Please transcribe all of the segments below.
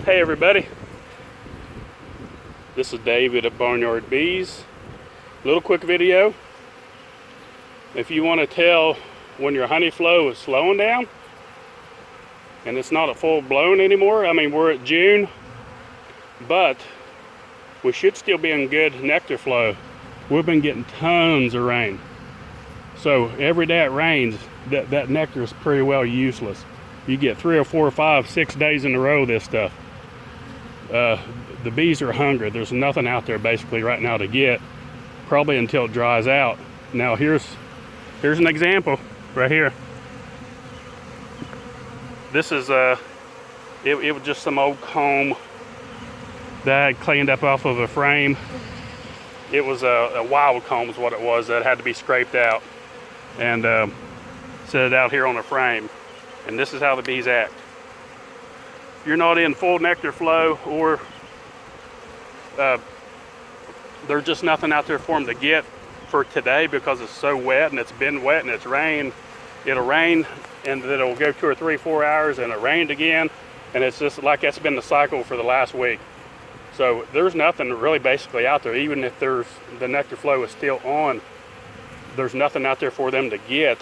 Hey everybody, this is David at Barnyard Bees. Little quick video. If you want to tell when your honey flow is slowing down and it's not at full blown anymore, I mean we're at June, but we should still be in good nectar flow. We've been getting tons of rain. So every day it rains, that nectar is pretty well useless. You get 3 or 4 or 5, 6 days in a row of this stuff. The bees are hungry. There's nothing out there basically right now to get, probably until it dries out. Now here's an example right here. This is it was just some old comb that I had cleaned up off of a frame. It was a wild comb is what it was that had to be scraped out and set it out here on a frame. And this is how the bees act. If you're not in full nectar flow, or there's just nothing out there for them to get for today because it's so wet and it's been wet and it's rained. It'll rain and then it'll go 2 or 3, 4 hours and it rained again, and it's just like that's been the cycle for the last week. So there's nothing really basically out there. Even if the nectar flow is still on, there's nothing out there for them to get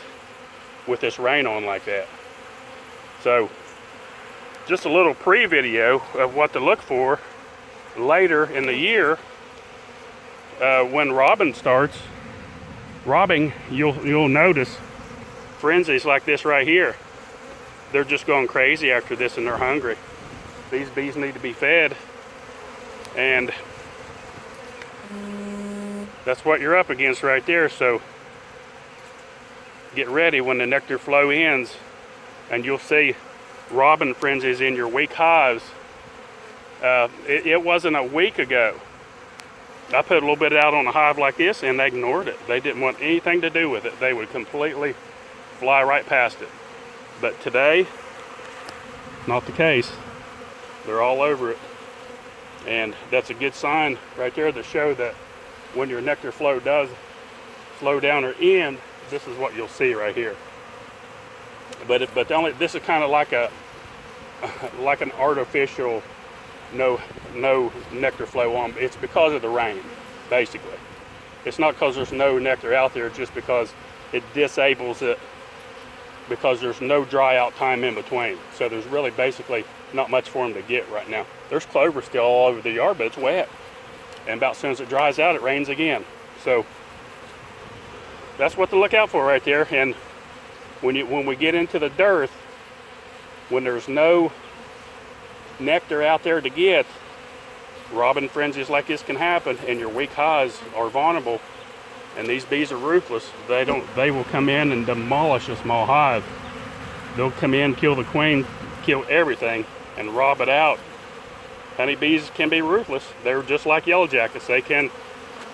with this rain on like that. So just a little pre-video of what to look for later in the year when robbing starts. Robbing, you'll notice frenzies like this right here. They're just going crazy after this and they're hungry. These bees need to be fed, and that's what you're up against right there. So get ready when the nectar flow ends, and you'll see robbing frenzies in your weak hives. It wasn't a week ago I put a little bit out on a hive like this and they ignored it. They didn't want anything to do with it. They would completely fly right past it. But today, not the case. They're all over it. And that's a good sign right there to show that when your nectar flow does slow down or end, this is what you'll see right here. But this is kind of like an artificial no nectar flow on. It's because of the rain, basically. It's not because there's no nectar out there, it's just because it disables it because there's no dry out time in between. So there's really basically not much for them to get right now. There's clover still all over the yard, but it's wet. And about as soon as it dries out, it rains again. So that's what to look out for right there. And when we get into the dearth, when there's no nectar out there to get, robbing frenzies like this can happen, and your weak hives are vulnerable. And these bees are ruthless. They will come in and demolish a small hive. They'll come in, kill the queen, kill everything, and rob it out. Honeybees can be ruthless. They're just like yellow jackets. They can,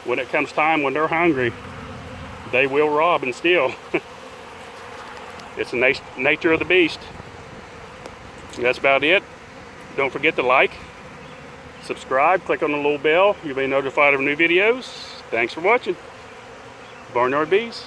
when it comes time, when they're hungry, they will rob and steal. It's the nature of the beast. That's about it. Don't forget to like, subscribe, click on the little bell. You'll be notified of new videos. Thanks for watching. Barnyard Bees.